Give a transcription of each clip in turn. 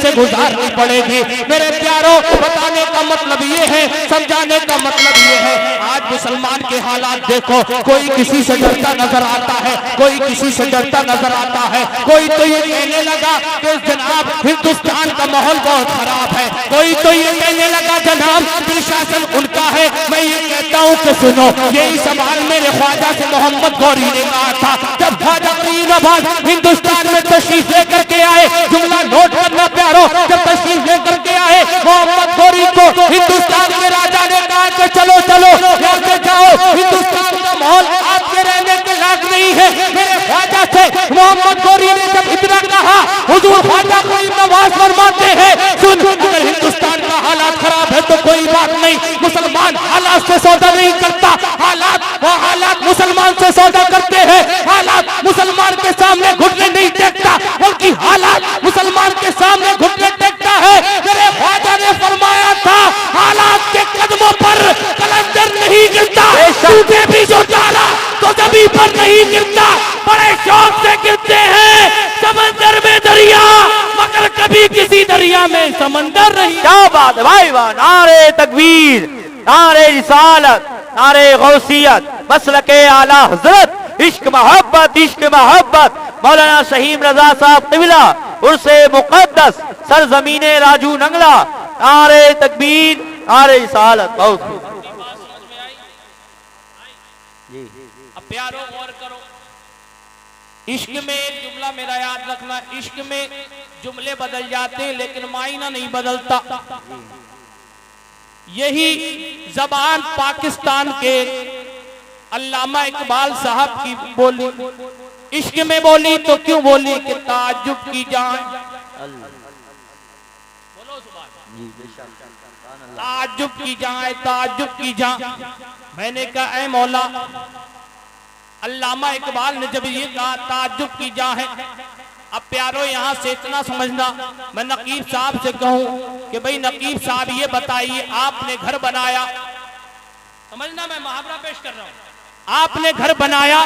से गुजारनी पड़ेगी। मेरे प्यारों, बताने का मतलब ये है, समझाने का मतलब ये है, आज मुसलमान के हालात देखो, कोई किसी से डरता नजर आता है, कोई किसी से डरता नजर आता है। कोई तो ये कहने लगा कि जनाब हिंदुस्तान का माहौल बहुत खराब है, कोई तो ये कहने लगा जनाब प्रशासन उनका है। मैं ये कहता हूँ कि सुनो, यही सवाल मेरे ख्वाजा से मोहम्मद गौरी ने कहा था जब ख्वाजा फरीदाबाद हिंदुस्तान में तशरीफ लेकर के आए। जुमला नोट करना प्यारो, जब तशरीफ लेकर के आए मोहम्मद गौरी को हिंदुस्तान के राजा ने कहा कि चलो चलो यहाँ से जाओ, हिंदुस्तान का माहौल आपके रहने के लायक नहीं है। मेरे ख्वाजा से मोहम्मद गौरी ने जब इतना कहा, हुजूर ख्वाजा फरीद नवाज फरमाते हैं सुन, अगर हिंदुस्तान का हालात खराब है तो कोई बात नहीं, मुसलमान हालात से सौदा नहीं करता, हालात मुसलमान से सौदा करते हैं। हालात मुसलमान के सामने घुटने नहीं टेकता, बल्कि हालात मुसलमान के सामने घुटने टेकता है। मेरे ख्वाजा ने फरमाया था हालात के कदमों पर कलंदर नहीं गिरता, टूटे भी जो डाला तो जमीन पर नहीं गिरता, बड़े शौक से गिरते हैं समंदर में दरिया, मगर कभी किसी दरिया में समंदर नहीं। क्या बात है भाई वाह, नारे तकबीर, नारे रिसालत, नारे गौसियत, मसलके आला हजरत, इश्क मोहब्बत मौलाना शहीम रजा साहब क़िबला उर्से मुक़द्दस सरज़मीने राजू नंगला, नारे तकबीर, नारे रिसालत। बहुत अब प्यारो गौर करो, इश्क में एक जुमला मेरा याद रखना, इश्क में जुमले बदल जाते हैं लेकिन मायना नहीं बदलता। यही जबान पाकिस्तान के अल्लामा इकबाल साहब की बोली, इश्क में बोली तो क्यों बोली कि ताज्जुब की जान, बोलो ताज्जुब की जान, ताज्जुब की जान। मैंने कहा ऐ मौला, अल्लामा इकबाल ने जब ये कहा ताज्जुब की जान है, अब प्यारो यहाँ से इतना समझना, मैं नकीब साहब से कहूँ कि भाई नकीब साहब ये बताइए, आपने घर बनाया, समझना मैं मुहावरा पेश कर रहा हूँ, आपने घर बनाया,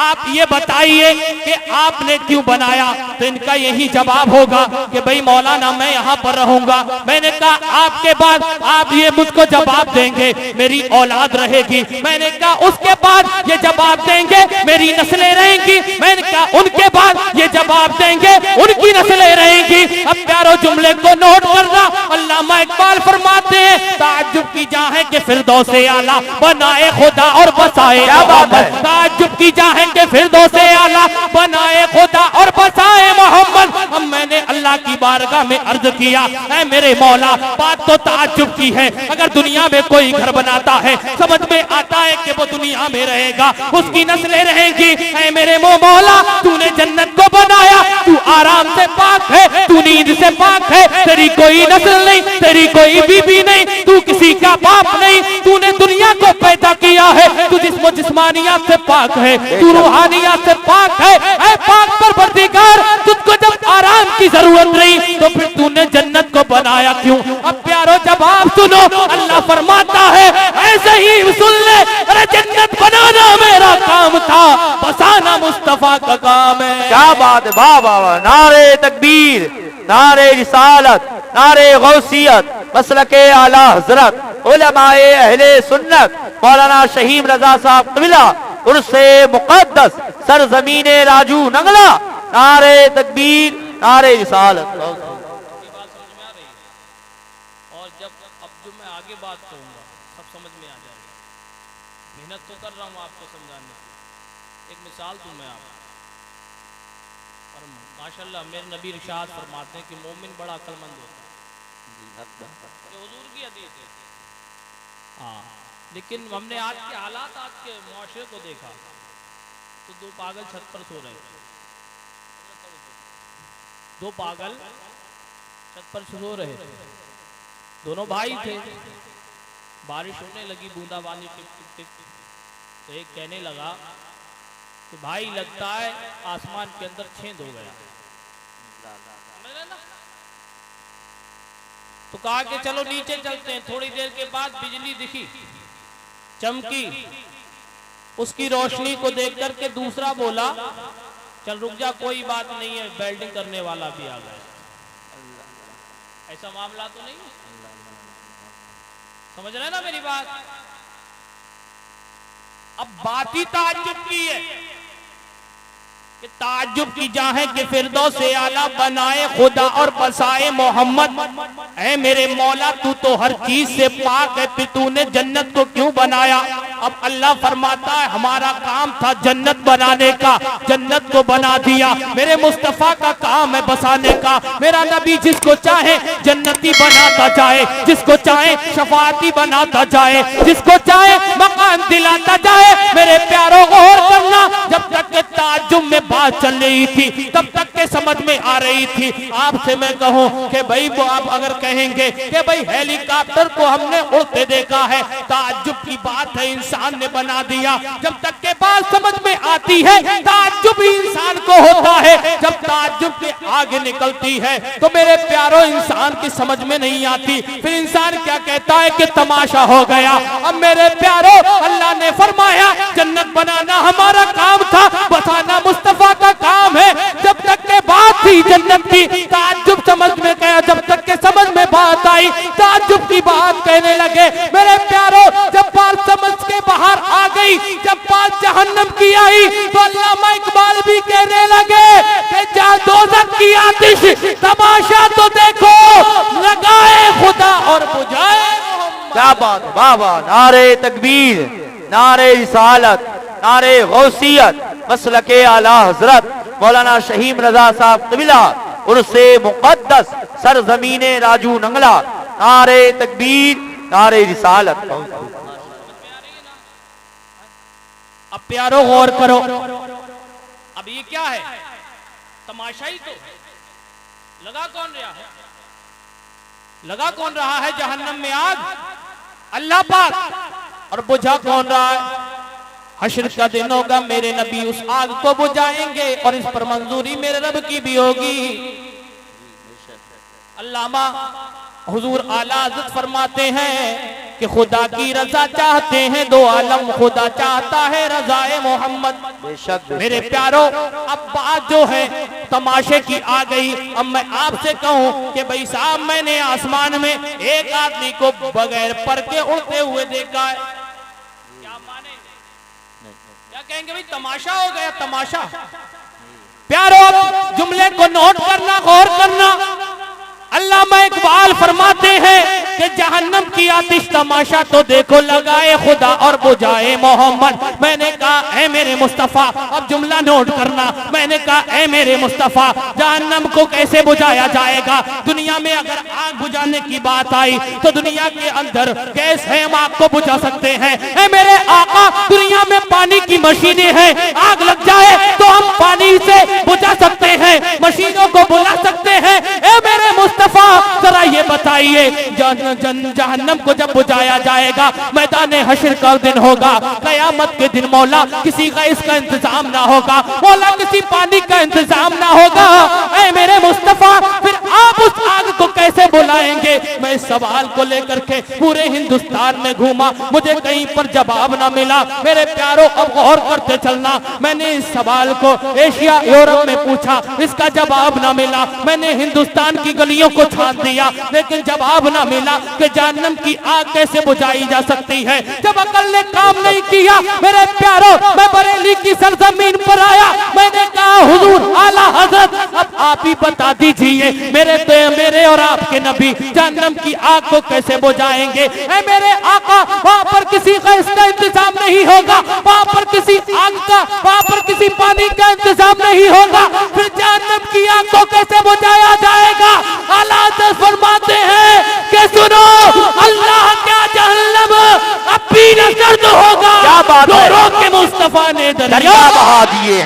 आप ये बताइए कि आपने क्यों बनाया। तो इनका यही जवाब होगा कि भाई मौलाना मैं यहाँ पर रहूंगा। मैंने कहा आपके बाद आप ये मुझको जवाब देंगे मेरी औलाद रहेगी। मैंने कहा उसके बाद ये जवाब देंगे मेरी नस्लें रहेंगी। मैंने कहा उनके बाद ये जवाब देंगे उनकी नस्लें रहेंगी। अब प्यारो जुमले को नोट करना, अल्लामा इकबाल फरमाते हैं ताज्जुब की जान है कि फिरदौसे आला बनाए खुदा और बसाए मोहम्मद, ताज्जुब की जान है कि फिरदौसे आला बनाए खुदा और बसाए मोहम्मद। अब मैंने अल्लाह की बारगाह में अर्ज किया, ऐ मेरे मौला बात तो ताज्जुब की है, अगर दुनिया में कोई घर बनाता है समझ में आता है कि वो दुनिया में रहेगा, उसकी नस्लें रहेंगी। ऐ मेरे मौला तूने जन्नत को बनाया, तू आराम से पाक है, तू नींद से पाक है, तेरी कोई नस्ल नहीं, तेरी कोई बीबी नहीं, तू किसी का बाप नहीं, तूने दुनिया को पैदा किया है, तू जिस्मानियत से पाक है, तू रूहानियत से पाक है। ऐ पाक परवरदिगार तुझको जब आराम की जरूरत नहीं तो फिर तूने जन्नत को बनाया क्यों। अब प्यारो जवाब सुनो, अल्लाह फरमाता है ऐसे ही सुन ले, अरे जन्नत बनाना मेरा काम था, बसाना मुस्तफा का काम है। क्या बात है, वाह वाह वाह, नारे तकबीर, नारे रिसालत, नारे गौसियत, मसलके आला हजरत, उलमाए अहले सुन्नत मौलाना शहीम रजा साहब क़िबला उर्से मुक़द्दस सरज़मीने राजू नंगला, नारे तकबीर, नारे रिसालत। और जब अब जो मैं आगे बात कहूँगा सब समझ में आ जाएगा, मेहनत तो कर रहा हूँ आपको समझाने की। एक मिसाल दूँ मैं आपको, और माशाल्लाह मेरे नबी इरशाद फरमाते हैं कि मोमिन बड़ा अक्लमंद होता है, ये हुजूर की हदीस है। हाँ, लेकिन हमने आज के हालात, आज के मुआशरे को देखा तो दो पागल छत पर सो रहे थे, दो पागल छत पर सो रहे थे, दोनों भाई थे। बारिश होने लगी, बूंदाबांदी टिप टिप टिप, तो एक कहने लगा कि भाई लगता है आसमान के अंदर छेद हो गया। तो कहा कि चलो नीचे चलते हैं। थोड़ी देर के बाद बिजली दिखी, चमकी, उसकी रोशनी को देख करके दूसरा बोला चल रुक जा, कोई बात नहीं है, वेल्डिंग करने वाला भी आ गया। ऐसा मामला तो नहीं, समझ रहे ना मेरी बात। अब बात ही ताज्जुब की है कि ताज्जुब की जाहे कि फिरदौस-ए आला बनाए खुदा और बसाए मोहम्मद। ऐ मेरे मौला तू तो हर चीज से पाक है, फिर तूने जन्नत को क्यों बनाया? अब अल्लाह फरमाता है हमारा काम था जन्नत बनाने का, जन्नत को बना दिया। मेरे मुस्तफा का काम है बसाने का। मेरा नबी जिसको चाहे जन्नती बनाता जाए, जिसको चाहे शफाअती बनाता जाए, जिसको चाहे मकाम दिलाता जाए। मेरे प्यारों गौर करना, जब तक के ताज्जुब में बात चल रही थी तब तक के समझ में आ रही थी। आपसे मैं कहूं कि भाई वो आप अगर कहेंगे कि भाई हेलीकॉप्टर को हमने उड़ते देखा है, ताज्जुब की बात है, इंसान ने बना दिया। जब तक के बात समझ में आती है ताज्जुब ही इंसान को होता है। जब ताज्जुब के आगे निकलती है तो मेरे प्यारों इंसान की समझ में नहीं आती। फिर इंसान क्या कहता है कि तमाशा हो गया। अब मेरे प्यारों अल्लाह ने फरमाया जन्नत बनाना हमारा काम था, बसाना मुस्तफा का काम है। जब तक के बात थी जन्नत की, ताज्जुब समझ में गया। जब तक के समझ में बात आई ताज्जुब की बात कहने लगे। मेरे प्यारों जब बात समझ के बाहर आ गई, जब बात जहन्नम की आई तो अल्लामा इकबाल भी कहने लगे कि जा दोज़ख की आतिश तमाशा तो देखो, लगाए खुदा और बुझाए मोहम्मद। क्या बात, वाह वाह, नारे तकबीर, नारे रिसालत, नारे गौसियत, मसलके आला हजरत मौलाना शहीम रजा साहब क़िबला उर्से मुक़द्दस सरज़मीने राजू नंगला। नारे तकबीर, नारे रिसालत। अब प्यारो गौर करो, अब ये क्या है? तमाशा ही तो। लगा कौन रहा है? लगा कौन रहा है जहन्नम में आग? अल्लाह पाक। और बुझा कौन रहा है? हश्र का दिन होगा, मेरे नबी उस आग को बुझाएंगे और इस पर मंजूरी मेरे रब की भी होगी। अल्लामा हुजूर आला हज़रत फरमाते हैं कि खुदा की रजा चाहते हैं दो आलम, खुदा चाहता है रजाए मोहम्मद। मेरे प्यारों अब बात जो है तमाशे की आ गई। अब मैं आपसे कहूं कि भाई साहब मैंने आसमान में एक आदमी को बगैर पर के उड़ते हुए देखा है, क्या माने? क्या कहेंगे भाई तमाशा हो गया, तमाशा। प्यारों जुमले को नोट करना, गौर करना। अल्लामा इकबाल फरमाते हैं कि जहन्नम की आतिश तमाशा तो देखो, लगाए खुदा और बुझाए मोहम्मद। मैंने कहा ऐ मेरे मुस्तफा, अब जुमला नोट करना। मैंने कहा ऐ मेरे मुस्तफा जहन्नम को कैसे बुझाया जाएगा? दुनिया में अगर आग बुझाने की बात आई तो दुनिया के अंदर गैस है, हम आग को बुझा सकते हैं। ऐ मेरे आका दुनिया में पानी की मशीनें हैं, आग लग जाए तो हम पानी से बुझा सकते हैं, मशीनों को बुला सकते हैं। ऐ मेरे मुस्तफा जरा ये बताइए जहन्नम को जब बुझाया जाएगा मैदान हश्र का दिन होगा, कयामत के दिन मौला किसी का इसका इंतजाम ना होगा, मौला किसी पानी का इंतजाम ना होगा। ऐ मेरे मुस्तफा फिर आप उस आग को कैसे बुलाएंगे? मैं इस सवाल को लेकर के पूरे हिंदुस्तान में घूमा, मुझे कहीं पर जवाब ना मिला। मेरे प्यारों अब गौर करते चलना, मैंने इस सवाल को एशिया यूरोप में पूछा, इसका जवाब ना मिला। मैंने हिंदुस्तान की गलियों को छान दिया लेकिन जवाब ना मिला कि जहन्नम की आग कैसे बुझाई जा सकती है। जब अकल ने काम नहीं किया मेरे प्यारों, मैं बरेली की सरजमीन पर आया, मैंने कहा हुजूर आला हजरत अब आप ही बता दीजिए मेरे और आपके नबी जहन्नम की आग को कैसे बुझाएंगे? ऐ मेरे आका वहां पर किसी का इसका इंतजाम नहीं होगा, वहां पर किसी आग का, वहां पर किसी पानी का इंतजाम नहीं होगा, फिर जहन्नम की आग को कैसे बुझाया जाएगा? आला हज़रत फरमाते हैं कि सुनो अल्लाह क्या जहन्नम अब भी न सर्द होगा। क्या बात है? रो के मुस्तफा ने दरिया बहा दिए हैं।